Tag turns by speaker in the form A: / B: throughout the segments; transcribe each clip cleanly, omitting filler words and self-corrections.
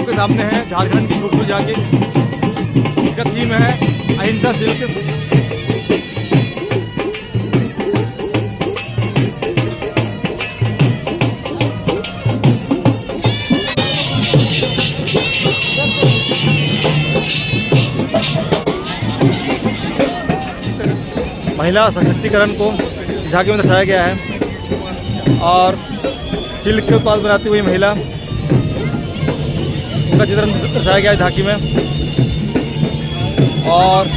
A: आपके सामने है झारखंड की खूबसूरत झांकी। इसका थीम है अहिंसा सिल्क। महिला सशक्तिकरण को इस झांकी में दर्शाया गया है और सिल्क के उत्पाद बनाती हुई महिला उनका चित्रण दर्शाया गया है झांकी में। और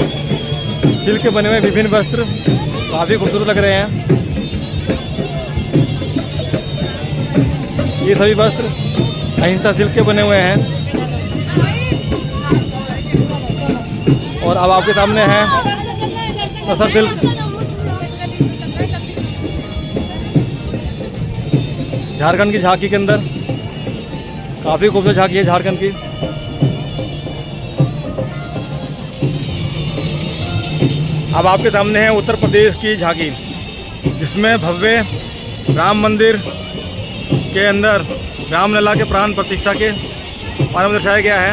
A: सिल्क के बने हुए विभिन्न वस्त्र काफ़ी खूबसूरत लग रहे हैं। ये सभी वस्त्र अहिंसा सिल्क के बने हुए हैं। और अब आपके सामने है तसर सिल्क। झारखंड की झांकी के अंदर काफ़ी खूबसूरत झांकी है झारखंड की। अब आपके सामने है उत्तर प्रदेश की झांकी, जिसमें भव्य राम मंदिर के अंदर रामलला के प्राण प्रतिष्ठा के बारे में दर्शाया गया है।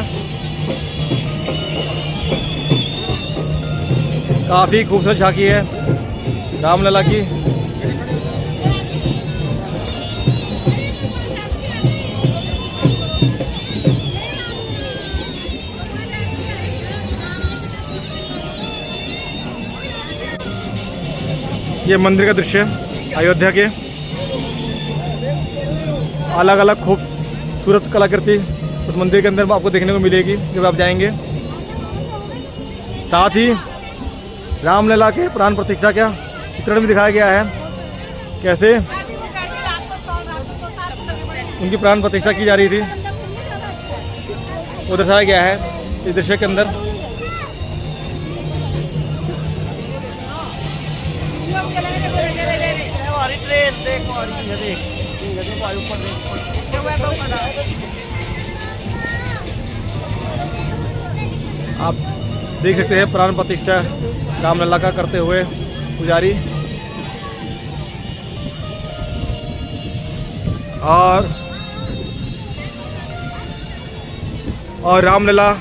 A: काफ़ी खूबसूरत झांकी है रामलला की। ये मंदिर का दृश्य अयोध्या के। अलग अलग खूबसूरत कलाकृति उस मंदिर के अंदर आपको देखने को मिलेगी जब आप जाएंगे। साथ ही रामलला के प्राण प्रतिष्ठा का चित्रण भी दिखाया गया है, कैसे उनकी प्राण प्रतिष्ठा की जा रही थी वो दर्शाया गया है इस दृश्य के अंदर। आप देख सकते हैं प्राण प्रतिष्ठा रामलला का करते हुए पुजारी। और रामलला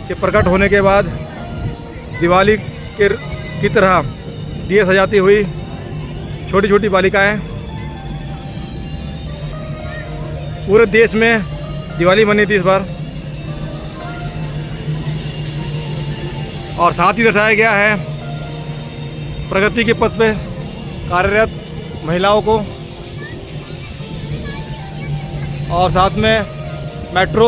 A: के प्रकट होने के बाद दिवाली की तरह दिए सजाती हुई छोटी छोटी बालिकाएं पूरे देश में दिवाली मनी थी इस बार। और साथ ही दर्शाया गया है प्रगति के पथ पे कार्यरत महिलाओं को। और साथ में मेट्रो,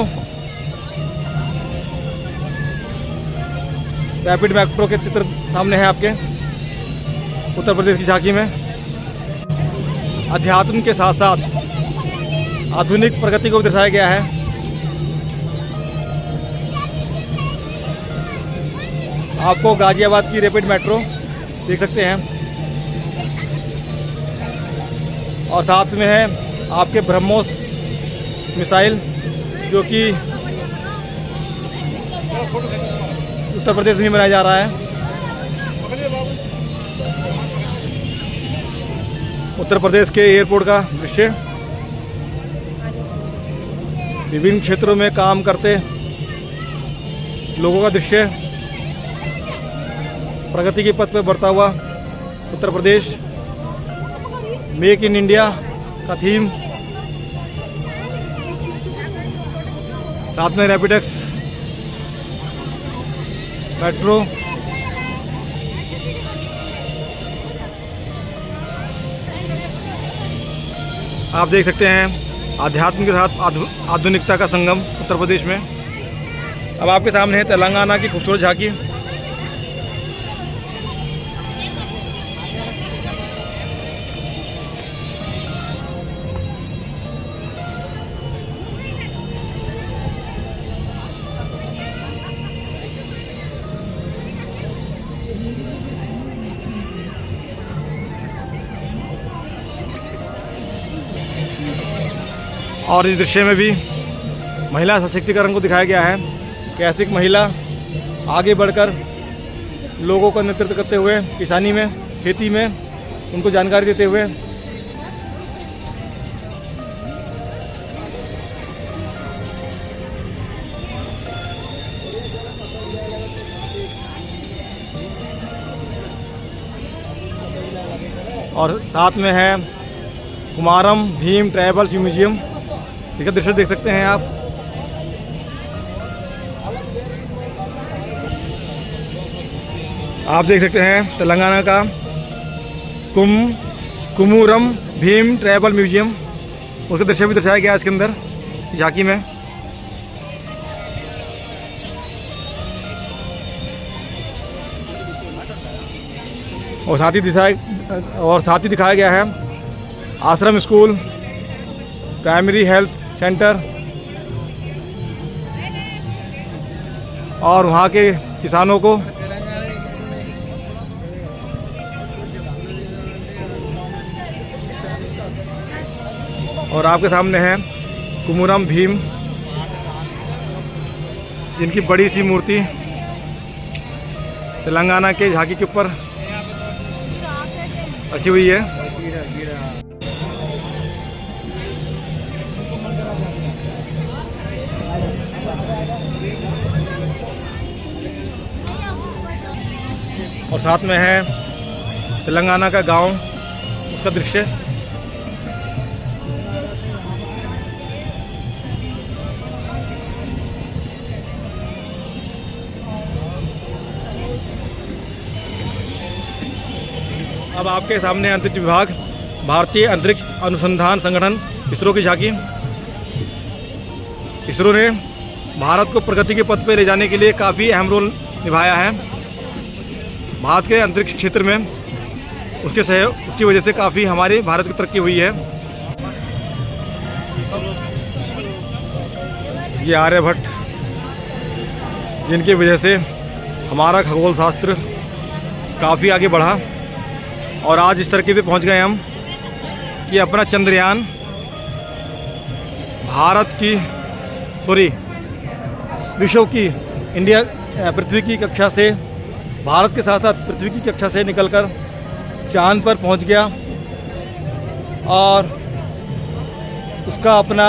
A: रैपिड मेट्रो के चित्र सामने है आपके उत्तर प्रदेश की झांकी में। अध्यात्म के साथ साथ आधुनिक प्रगति को दर्शाया गया है। आपको गाजियाबाद की रैपिड मेट्रो देख सकते हैं। और साथ में है आपके ब्रह्मोस मिसाइल, जो कि उत्तर प्रदेश में बनाया जा रहा है। उत्तर प्रदेश के एयरपोर्ट का दृश्य, विभिन्न क्षेत्रों में काम करते लोगों का दृश्य, प्रगति के पथ पर बढ़ता हुआ Uttar Pradesh, make in India का थीम, साथ में रैपिडेक्स मेट्रो। आप देख सकते हैं आध्यात्म के साथ आधुनिकता का संगम उत्तर प्रदेश में। अब आपके सामने है तेलंगाना की खूबसूरत झांकी। और इस दृश्य में भी महिला सशक्तिकरण को दिखाया गया है, कैसे एक महिला आगे बढ़कर लोगों का नेतृत्व करते हुए किसानी में, खेती में उनको जानकारी देते हुए और साथ में है कुमारम भीम ट्राइबल म्यूजियम। इसका दृश्य देख सकते हैं आप। आप देख सकते हैं तेलंगाना का कुमुरम भीम ट्राइबल म्यूजियम, उसका दृश्य भी दर्शाया गया है इसके अंदर झांकी में। और साथ ही दिखाया गया है आश्रम स्कूल, प्राइमरी हेल्थ सेंटर और वहाँ के किसानों को और आपके सामने है कुमुरम भीम, जिनकी बड़ी सी मूर्ति तेलंगाना के झांकी के ऊपर रखी हुई है। और साथ में है तेलंगाना का गांव, उसका दृश्य। अब आपके सामने अंतरिक्ष विभाग, भारतीय अंतरिक्ष अनुसंधान संगठन इसरो की झांकी। इसरो ने भारत को प्रगति के पथ पर ले जाने के लिए काफ़ी अहम रोल निभाया है। भारत के अंतरिक्ष क्षेत्र में उसके सहयोग, उसकी वजह से काफ़ी हमारे भारत की तरक्की हुई है। ये आर्यभट्ट, जिनकी वजह से हमारा खगोल शास्त्र काफ़ी आगे बढ़ा और आज इस तरक्की पे पहुंच गए हम कि अपना चंद्रयान विश्व की पृथ्वी की कक्षा से, भारत के साथ साथ पृथ्वी की कक्षा से निकलकर चांद पर पहुंच गया और उसका अपना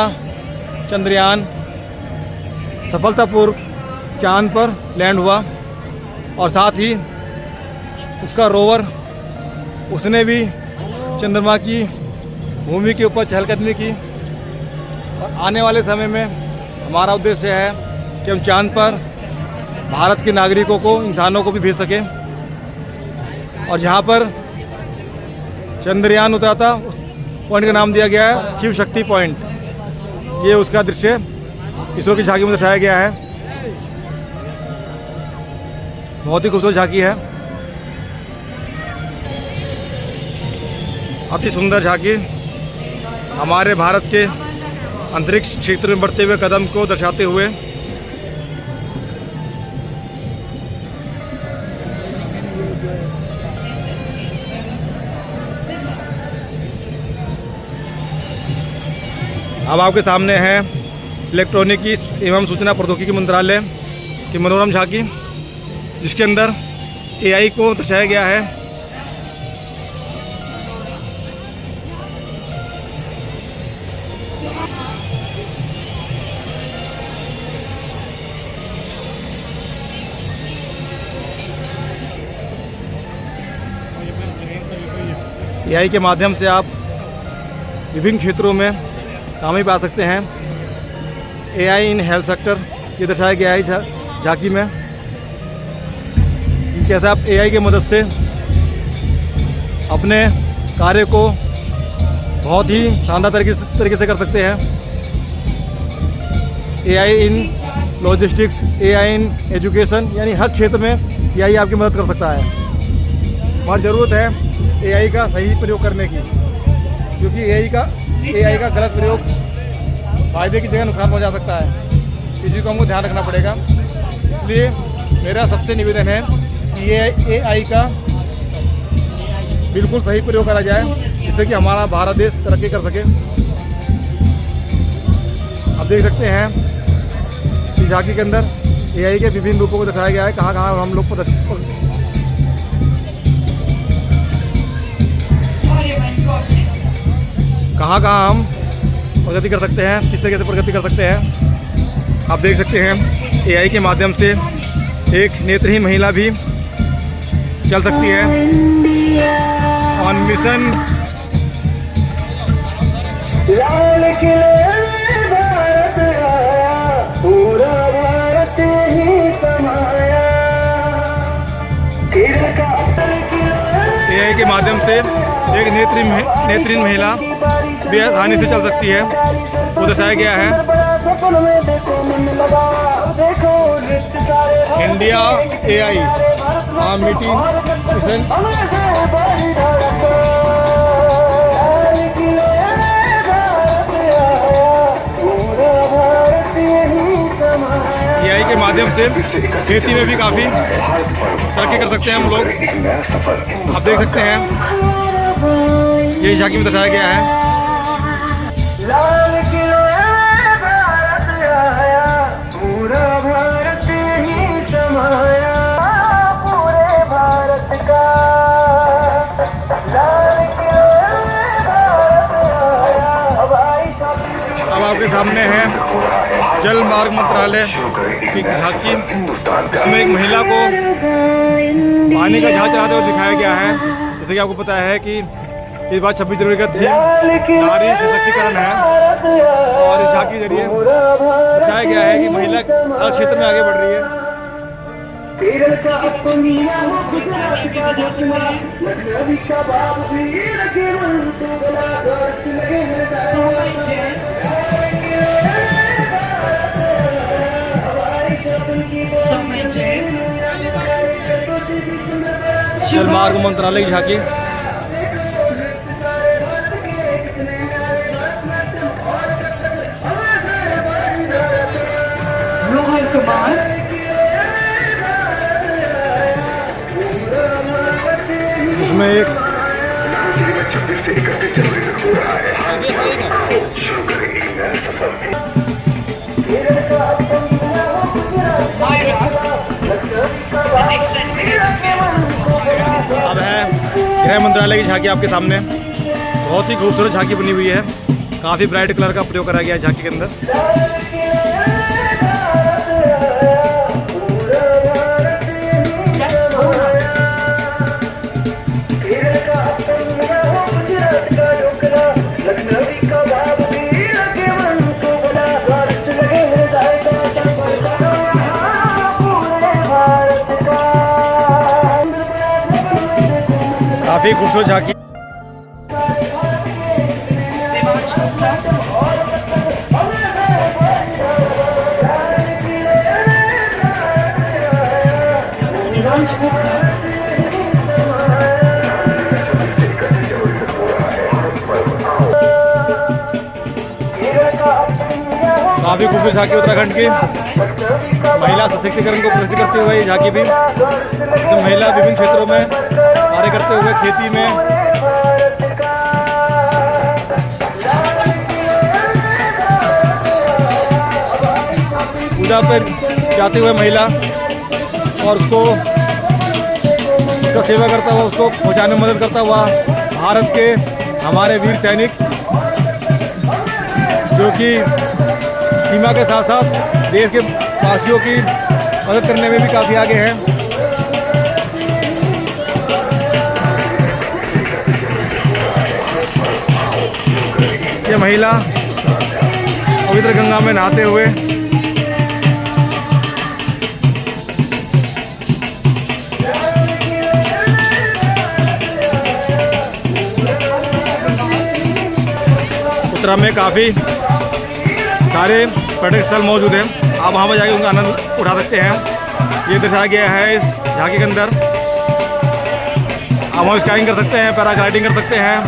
A: चंद्रयान सफलतापूर्वक चांद पर लैंड हुआ। और साथ ही उसका रोवर, उसने भी चंद्रमा की भूमि के ऊपर चहलकदमी की। और आने वाले समय में हमारा उद्देश्य है कि हम चांद पर भारत के नागरिकों को, इंसानों को भी भेज सकें। और जहाँ पर चंद्रयान उतरा था, उस पॉइंट का नाम दिया गया है शिव शक्ति पॉइंट। ये उसका दृश्य इसरो की झांकी में दर्शाया गया है। बहुत ही खूबसूरत झांकी है, अति सुंदर झांकी हमारे भारत के अंतरिक्ष क्षेत्र में बढ़ते हुए कदम को दर्शाते हुए। अब आपके सामने है इलेक्ट्रॉनिकी एवं सूचना प्रौद्योगिकी मंत्रालय की मनोरम झांकी, जिसके अंदर एआई को दर्शाया गया है। एआई के माध्यम से आप विभिन्न क्षेत्रों में कामयाबी पा सकते हैं। एआई इन हेल्थ सेक्टर ये दर्शाया गया है झांकी में, कैसे आप एआई की मदद से अपने कार्य को बहुत ही शानदार तरीके से कर सकते हैं। AI in logistics, AI in education, यानी हर क्षेत्र में एआई आपकी मदद कर सकता है। बहुत ज़रूरत है एआई का सही प्रयोग करने की, क्योंकि एआई का गलत प्रयोग फायदे की जगह नुकसान पहुंचा सकता है। इसी को हमको ध्यान रखना पड़ेगा। इसलिए मेरा सबसे निवेदन है कि ये एआई का बिल्कुल सही प्रयोग करा जाए, जिससे कि हमारा भारत देश तरक्की कर सके। आप देख सकते हैं इस झांकी के अंदर एआई के विभिन्न रूपों को दर्शाया गया है। कहाँ कहाँ हम लोग कहाँ हम प्रगति कर सकते हैं, किस तरीके से प्रगति कर सकते हैं। आप देख सकते हैं एआई के माध्यम से एक नेत्रहीन महिला भी चल सकती है। मिशन
B: लाल किले भारत आया, पूरा भारत ही समाया।
A: एआई के माध्यम से एक नेत्रहीन महिला भी आसानी से चल सकती है, वो दर्शाया गया है। India AI meeting mission. AI के माध्यम से खेती में भी काफ़ी तरक्की कर सकते हैं हम लोग। आप देख सकते हैं ये झांकी में दर्शाया गया है।
B: लाल किले भारत आया, पूरा भारत ही समाया। पूरे भारत का लाल किले भारत आया।
A: अब आपके सामने है जल मार्ग मंत्रालय की झांकी। इसमें एक महिला को पानी का जहाज चलाते हुए दिखाया गया है। जैसे कि आपको पता है कि इस बार 26 जनवरी का थीम नारी सशक्तिकरण है, और इस झांकी के जरिए बताया गया है कि महिला हर क्षेत्र में आगे बढ़ रही है। जल मार्ग मंत्रालय की झांकी।
C: रोहन कुमार,
A: इसमें एक
D: 26 से 31 जनवरी तक हो रहा है। शुरू करें एक नया सफर।
A: अब है गृह मंत्रालय की झांकी आपके सामने। बहुत ही खूबसूरत झांकी बनी हुई है, काफ़ी ब्राइट कलर का प्रयोग करा गया है झांकी के अंदर। काफ़ी खूबसूरत झांकी।
C: देवांश गुप्ता, देवांश गुप्ता,
A: काफ़ी खूबसूरत झांकी उत्तराखंड की महिला सशक्तिकरण को प्रदर्शित करते हुए ये झांकी भी, इसमें महिला विभिन्न क्षेत्रों में कार्य करते हुए खेती में पूजा पर जाते हुए महिला और उसको उसका सेवा करता हुआ, उसको पहुंचाने में मदद करता हुआ भारत के हमारे वीर सैनिक, जो कि सीमा के साथ साथ देश के वासियों की मदद करने में भी काफ़ी आगे हैं। ये महिला पवित्र गंगा में नहाते हुए उत्तराखंड में काफ़ी सारे पर्यटक स्थल मौजूद हैं। आप वहाँ पर जाके उनका आनंद उठा सकते हैं। ये दर्शाया गया है इस झांकी के अंदर। आप वहाँ स्काइंग कर सकते हैं, पैराग्लाइडिंग कर सकते हैं।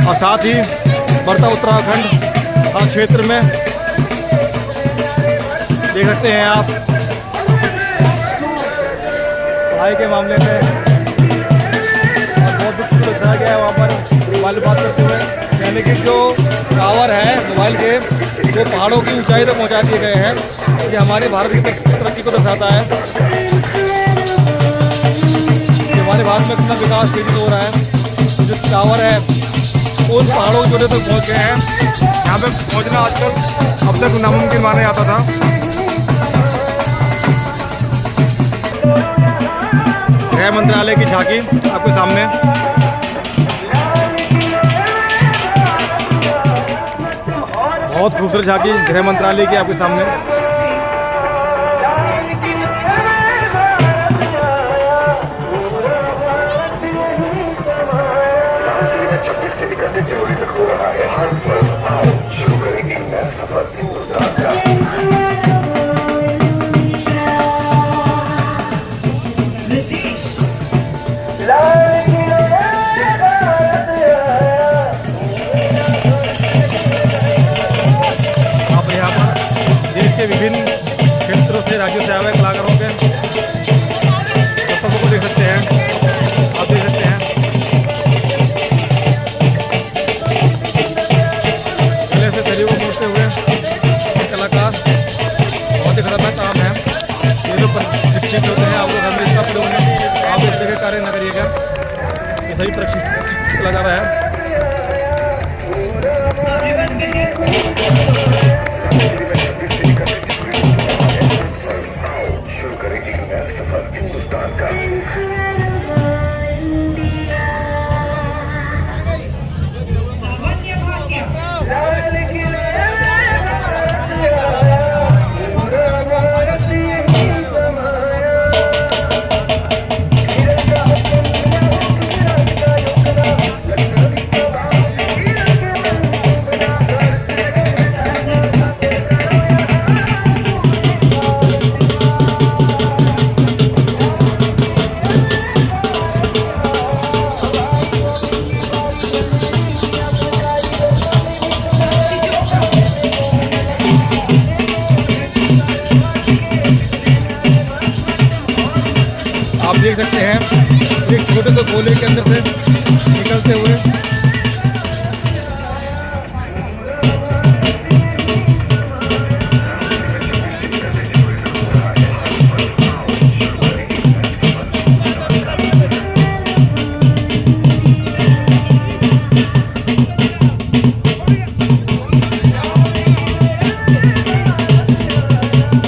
A: और साथ ही बढ़ता उत्तराखंड हर क्षेत्र में देख सकते हैं आप। पढ़ाई के मामले में बहुत कुछ दर्शाया गया है वहाँ पर मोबाइल बात करते हुए, यानी कि जो टावर है मोबाइल के, वो पहाड़ों की ऊंचाई तक पहुँचा दिए गए हैं। ये हमारे भारत की तरक्की को दर्शाता है कि हमारे भारत में कितना विकास तेजी से हो रहा है। जो टावर है उन पहाड़ों की चोटी तक पहुँच गए हैं। यहाँ पे पहुँचना आजकल अब तक नामुमकिन माना जाता था। गृह मंत्रालय की झांकी आपके सामने। बहुत खूबसूरत झांकी गृह मंत्रालय की आपके सामने।
D: जनवरी तक हो रहा है हर पल। शुरू करें एक नया सफर हिंदुस्तान का।
A: आप यहाँ पर देश के विभिन्न क्षेत्रों से, राज्यों से आए हुए कलाकारों के दस्तकों को देख सकते हैं। आप देख सकते हैं को मोड़ते हुए कलाकार। बहुत ही खतरनाक काम है ये जो प्रशिक्षित होते हैं। आप लोग हमें इसका प्रयोग नहीं, आप इस जगह कार्य न करिएगा। ये सभी प्रशिक्षित कलाकार हैं।
D: शुरू करें एक नया सफर हिंदुस्तान का।
A: आप देख सकते हैं एक छोटे से गोले के अंदर से निकलते हुए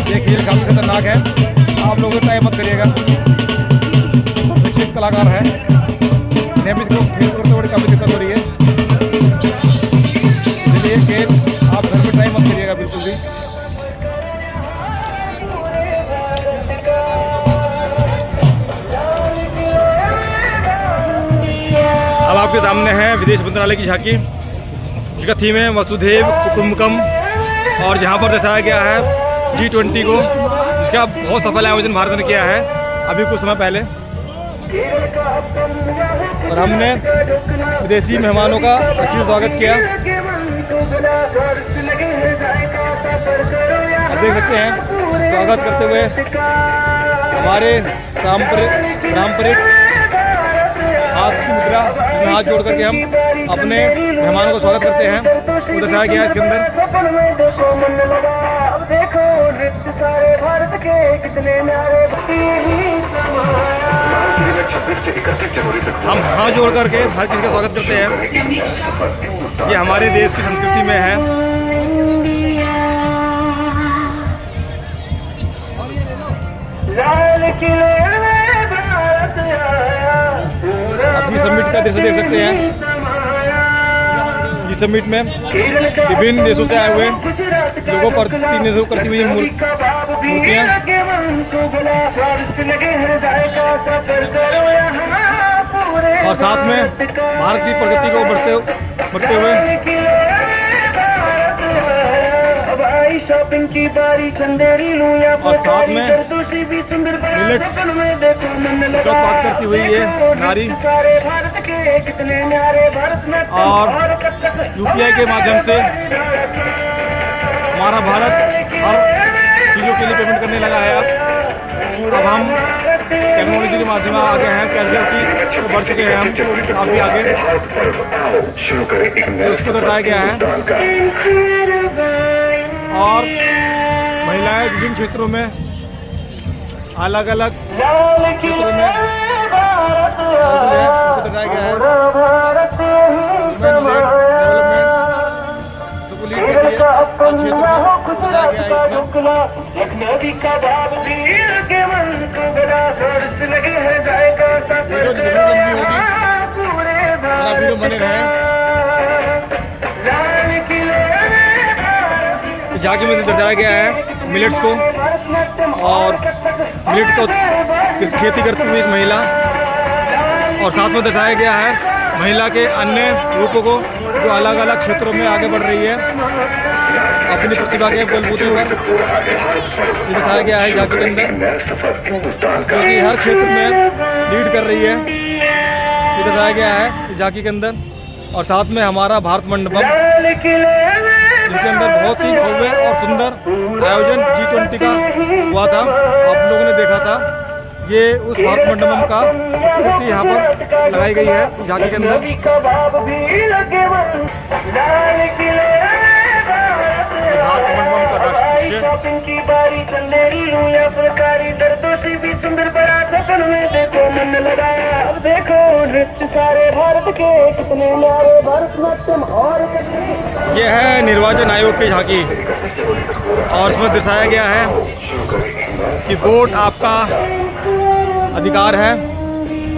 A: देखिए काफी खतरनाक है। आप लोग ट्राई मत करिएगा। कलाकार है, इन्हें भी इसको खेल करते हुए काफ़ी दिक्कत हो रही है। इसलिए खेल आप घर में ट्राई मत करिएगा बिल्कुल भी। अब आपके सामने है विदेश मंत्रालय की झांकी, जिसका थीम है वसुधैव कुटुंबकम, और जहाँ पर दर्शाया गया है G20 को, जिसका बहुत सफल आयोजन भारत ने किया है अभी कुछ समय पहले। और हमने विदेशी मेहमानों का अच्छी स्वागत किया। आप देख सकते हैं स्वागत करते हुए हमारे पारंपरिक हाथ की मुद्रा, जिसमें हाथ जोड़ करके हम अपने मेहमानों का स्वागत करते हैं, वो दर्शाया गया है इसके अंदर।
B: देखो नृत्य सारे भारत के कितने न्यारे
D: 26 से 31 जनवरी तक
A: हम हाथ जोड़ करके हर किसी का स्वागत करते हैं। ये हमारे देश की संस्कृति में है। अपनी समिट का दृश्य देख सकते हैं। इस समिट में विभिन्न देशों से आए हुए लोगों पर प्रतिनिधित्व करती हुई मूर्तियाँ, और साथ में भारत की प्रगति को बढ़ते हुए
B: शॉपिंग की बारी चंदेरी लूं या
A: और साथ में
B: भी सुंदर
A: मिलेट का उत्पाद करती हुई ये नारी,
B: सारे भारत के कितने न्यारे भारत में
A: और UPI के माध्यम से हमारा भारत हर चीज़ों के लिए पेमेंट करने लगा है। अब हम टेक्नोलॉजी के माध्यम से आगे हैं, कैशलेस की बढ़ चुके हैं हम काफ़ी आगे। तो उसको दर्शाया गया है। और महिलाएं विभिन्न क्षेत्रों में अलग अलग क्षेत्रों में दर्शाया गया है।
B: लखनवी का बाब वीर के मन को बड़ा सोर से लगे है जाएगा
A: मंदिर है। इस झांकी में दर्शाया गया है मिलेट्स को, और मिलेट को खेती करती हुई एक महिला, और साथ में दर्शाया गया है महिला के अन्य रूपों को जो अलग अलग क्षेत्रों में आगे बढ़ रही है अपनी प्रतिभा के बलबूते पर। ये दिखाया गया है झांकी के अंदर, क्योंकि हर क्षेत्र में लीड कर रही है, ये दिखाया गया है झांकी के अंदर। और साथ में हमारा भारत मंडपम, जिसके अंदर बहुत ही भव्य और सुंदर आयोजन G20 का हुआ था, आप लोगों ने देखा था। ये उस भारत मंडपम का प्रतिकृति यहाँ पर लगाई गई है झांकी के अंदर। भारत मंडपम का दृश्य,
B: शॉपिंग की बारी चंदेरी लूं या फुलकारी जरदोशी भी सुंदर बड़ा सपन में देखो मन लगाया। अब देखो नृत्य सारे भारत के कितने न्यारे, भरतनाट्यम और
A: ये है निर्वाचन आयोग की झांकी, और इसमें दर्शाया गया है कि वोट आपका अधिकार है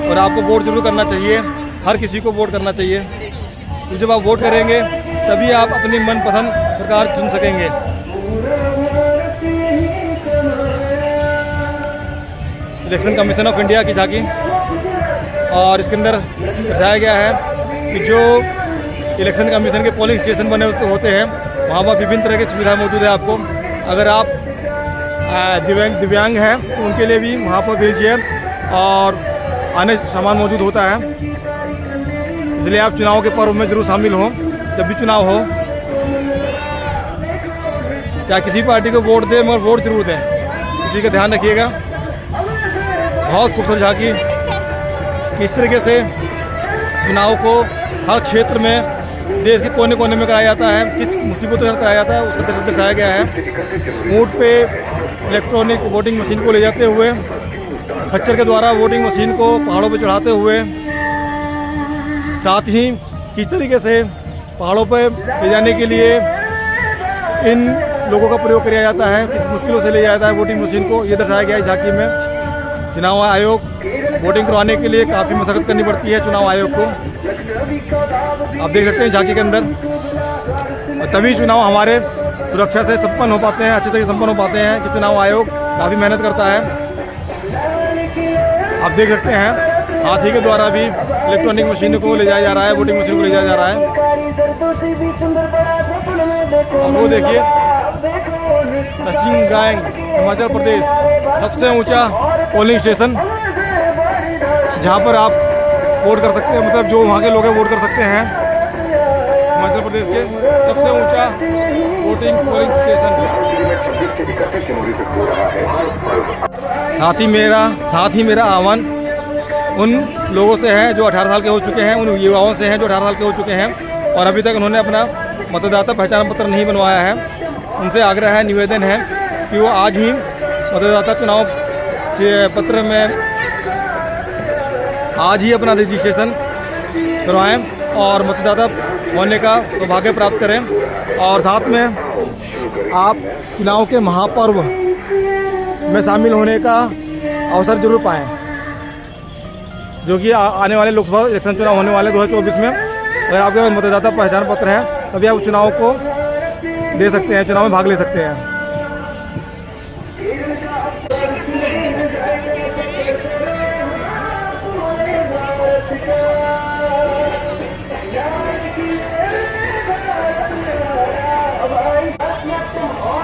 A: और आपको वोट जरूर करना चाहिए। हर किसी को वोट करना चाहिए, तो जब आप वोट करेंगे तभी आप अपनी मनपसंद सरकार चुन सकेंगे। इलेक्शन कमीशन ऑफ इंडिया की झांकी, और इसके अंदर दर्शाया गया है कि जो इलेक्शन कमीशन के पोलिंग स्टेशन बने होते हैं वहाँ पर विभिन्न तरह की सुविधाएं मौजूद है आपको। अगर आप दिव्यांग हैं तो उनके लिए भी वहाँ पर व्हील चेयर और अन्य सामान मौजूद होता है, इसलिए आप चुनाव के पर्व में ज़रूर शामिल हों। जब भी चुनाव हो, चाहे किसी पार्टी को वोट दें मगर वोट जरूर दें, इसी का ध्यान रखिएगा। बहुत खूबसूरत झांकी, किस तरीके से चुनाव को हर क्षेत्र में देश के कोने कोने में कराया जाता है, किस मुसीबतों के साथ कराया जाता है, उसका दर्शाया गया है। ऊँट पे इलेक्ट्रॉनिक वोटिंग मशीन को ले जाते हुए, खच्चर के द्वारा वोटिंग मशीन को पहाड़ों पर चढ़ाते हुए, साथ ही किस तरीके से पहाड़ों पर ले जाने के लिए इन लोगों का प्रयोग किया जाता है, किस मुश्किलों से ले जाता है वोटिंग मशीन को, ये दर्शाया गया है झांकी में। चुनाव आयोग वोटिंग करवाने के लिए काफ़ी मशक्कत करनी पड़ती है चुनाव आयोग को, आप देख सकते हैं झांकी के अंदर। और तभी चुनाव हमारे सुरक्षा से संपन्न हो पाते हैं, अच्छे तरीके से संपन्न हो पाते हैं कि चुनाव आयोग काफ़ी मेहनत करता है। आप देख सकते हैं हाथी के द्वारा भी इलेक्ट्रॉनिक मशीन को ले जाया जा रहा है, वोटिंग मशीन को ले जाया जा रहा है। और वो देखिए तसिंग गांग हिमाचल प्रदेश, सबसे ऊंचा पोलिंग स्टेशन जहां पर आप वोट कर सकते हैं, मतलब जो वहां के लोग हैं वोट कर सकते हैं। हिमाचल प्रदेश के सबसे ऊंचा वोटिंग पोलिंग स्टेशन। साथ ही मेरा आह्वान उन लोगों से है जो 18 साल के हो चुके हैं, उन युवाओं से हैं जो 18 साल के हो चुके हैं और अभी तक उन्होंने अपना मतदाता पहचान पत्र नहीं बनवाया है। उनसे आग्रह है, निवेदन है कि वो आज ही मतदाता चुनाव पत्र में आज ही अपना रजिस्ट्रेशन करवाएं और मतदाता होने का सौभाग्य प्राप्त करें। और साथ में आप चुनाव के महापर्व में शामिल होने का अवसर जरूर पाएं, जो कि आने वाले लोकसभा इलेक्शन चुनाव होने वाले 2024 में। अगर आपके पास मतदाता पहचान पत्र है तभी आप चुनाव को दे सकते हैं, चुनाव में भाग ले सकते हैं।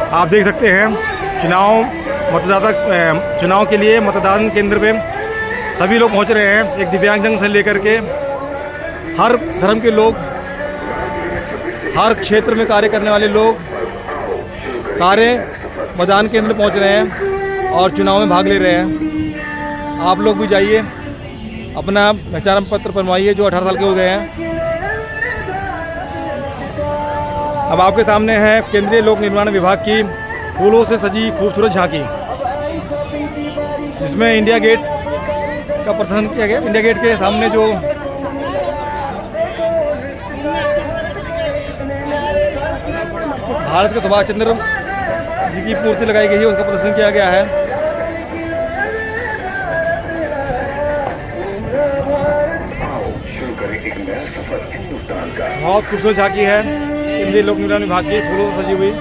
A: आप देख सकते हैं चुनाव के लिए मतदान केंद्र पे सभी लोग पहुंच रहे हैं, एक दिव्यांगजन से लेकर के हर धर्म के लोग, हर क्षेत्र में कार्य करने वाले लोग सारे मतदान केंद्र पहुंच रहे हैं और चुनाव में भाग ले रहे हैं। आप लोग भी जाइए, अपना पहचान पत्र बनवाइए जो 18 साल के हो गए हैं। अब आपके सामने है केंद्रीय लोक निर्माण विभाग की फूलों से सजी खूबसूरत झांकी, जिसमें इंडिया गेट का प्रदर्शन किया गया। इंडिया गेट के सामने जो भारत के सुभाष चंद्र जी की मूर्ति लगाई गई है, उसका प्रदर्शन किया गया है।
D: सफर हिंदुस्तान का।
A: बहुत खूबसूरत झांकी है केंद्रीय लोक निर्माण विभाग की, फूलों से सजी हुई।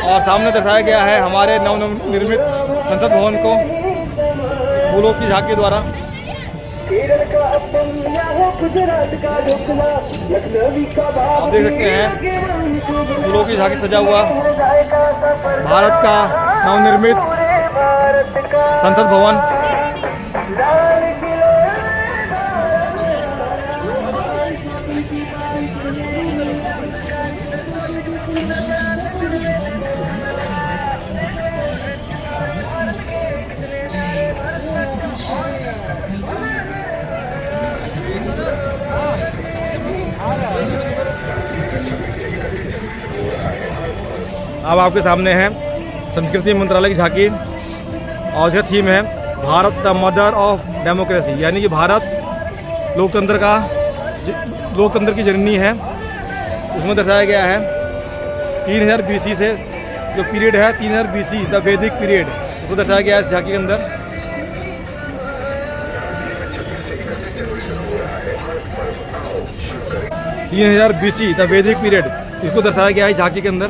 A: और सामने दर्शाया गया है हमारे नवनिर्मित संसद भवन को फूलों की झांकी द्वारा।
B: केरल का अपम या हो गुजरात का ढोकला, लखनवी का
A: आप देख सकते हैं फूलों की झांकी सजा हुआ भारत का नवनिर्मित संसद भवन। अब आपके सामने है संस्कृति मंत्रालय की झांकी और इसका थीम है Bharat the mother of democracy, यानी कि भारत लोकतंत्र की जननी है। उसमें दर्शाया गया है 3000 BC से जो पीरियड है 3000 BC द वैदिक पीरियड, उसको दर्शाया गया है इस झांकी के अंदर। तीन 3000 BC द वैदिक पीरियड, इसको दर्शाया गया है झांकी के अंदर।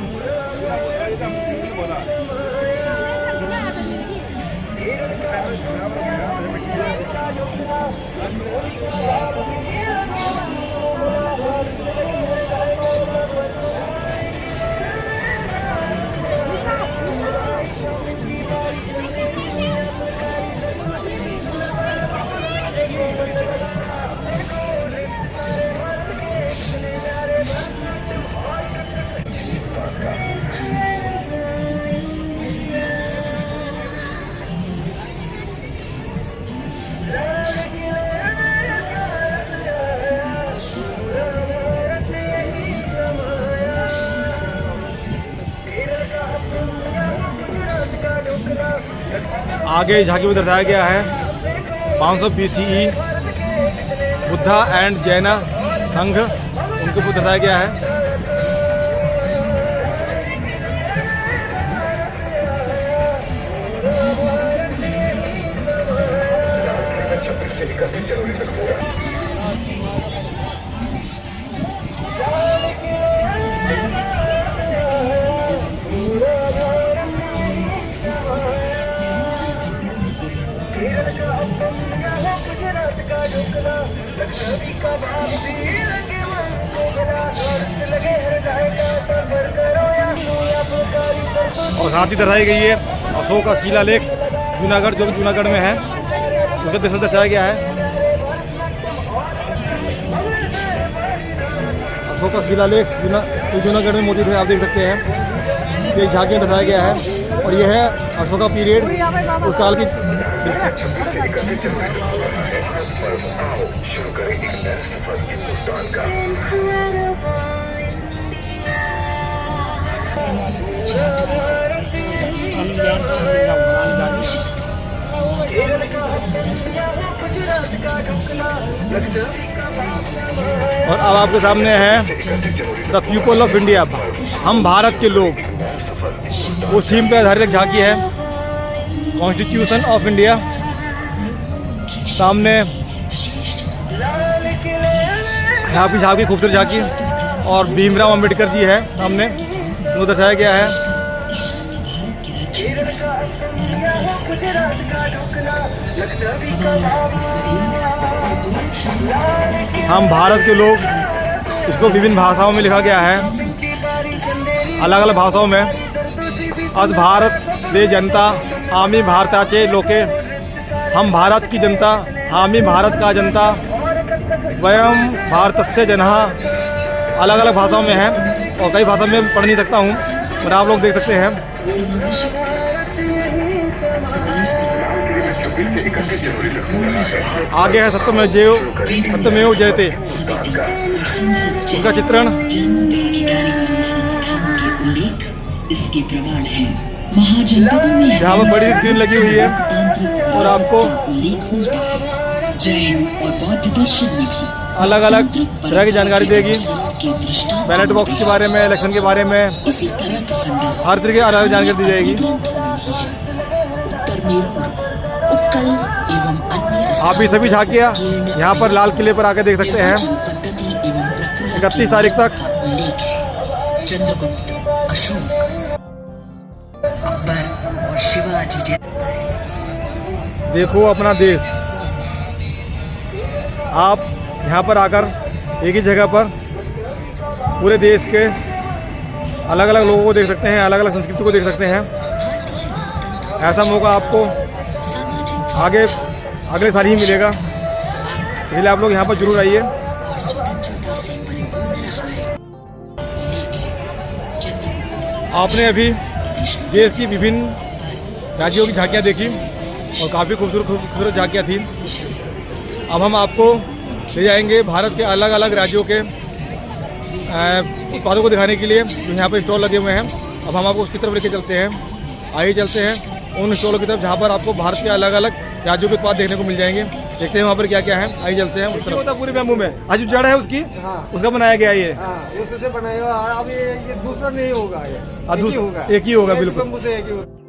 A: आगे झांकी में दर्शाया गया है 500 BCE बुद्धा एंड जैना संघ, उनको भी दर्शाया गया है। और साथ ही दर्शाई गई है अशोक का शिलालेख जूनागढ़, जो कि जूनागढ़ में है, उसका दृश्य दर्शाया गया है। अशोक का शिलालेख जूनागढ़ में मौजूद है, आप देख सकते हैं। ये झांकी में दर्शाया गया है और यह है अशोका पीरियड, उस काल की।
D: शुरू करें एक नया सफर हिंदुस्तान का।
A: और अब आपके सामने है द पीपल ऑफ इंडिया, हम भारत के लोग, उस थीम पर आधारित एक झांकी है कॉन्स्टिट्यूशन ऑफ इंडिया। सामने यहाँ की झांकी, खूबसूरत झांकी, और भीमराव अंबेडकर जी है सामने, वो दर्शाया गया है। हम भारत के लोग, इसको विभिन्न भाषाओं में लिखा गया है, अलग अलग भाषाओं में। आज भारत दे जनता हामी भारताचे लोके, हम भारत की जनता हामी भारत का जनता, स्वयं भारतस्य जनः, अलग अलग भाषाओं में है और कई भाषा में पढ़ नहीं सकता हूँ, और आप लोग देख सकते हैं। आगे है सत्यमेव जयते, उनका चित्रण।
E: इसके प्रमाण है। महाजनपदों में
A: यहाँ पर बड़ी स्क्रीन लगी हुई है और आपको
E: उल्लेख मिलता है। जैन और बौद्ध दर्शन में भी
A: अलग अलग तरह की जानकारी देगी, बैलेट बॉक्स के बारे में, इलेक्शन के बारे में,
E: इसी तरह के संदर्भ
A: हर तरह की अलग जानकारी दी जाएगी।
E: उत्तर में उत्कल एवं
A: आप भी सभी झांकियाँ यहाँ पर लाल किले पर आकर देख सकते हैं।
E: पद्धति एवं प्रक्रिया
A: 31 तारीख तक
E: का उल्लेख है। चंद्रगुप्त, अशोक, अकबर और शिवाजी जैसे
A: देखो अपना देश। आप यहाँ पर आकर एक ही जगह पर पूरे देश के अलग अलग लोगों को देख सकते हैं, अलग अलग संस्कृति को देख सकते हैं। ऐसा मौका आपको आगे अगले साल ही मिलेगा, इसलिए आप लोग यहाँ पर जरूर आइए।
E: और स्वतंत्रता से परिपूर्ण रहा है। उल्लेख है। चंद्रगुप्त,
A: आपने अभी देश की विभिन्न राज्यों की झांकियाँ देखी और काफ़ी खूबसूरत झांकियाँ थी। अब हम आपको ले जाएंगे भारत के अलग अलग राज्यों के उत्पादों को दिखाने के लिए, जो यहाँ पर स्टॉल लगे हुए हैं। अब हम आपको उसकी तरफ लेके चलते हैं। आइए चलते हैं उन स्टॉलों की तरफ जहाँ पर आपको भारत के अलग अलग राज्यों के उत्पाद देखने को मिल जाएंगे। देखते हैं वहाँ पर क्या क्या है। आइए चलते हैं उस तरफ। होता पूरी बैम्बू में आज जो जड़ है उसकी, उसका बनाया गया ये।
F: उससे बनाएगा। अब ये दूसरा नहीं होगा, ये
A: एक ही होगा बिल्कुल।
F: बैम्बू से एक ही होगा।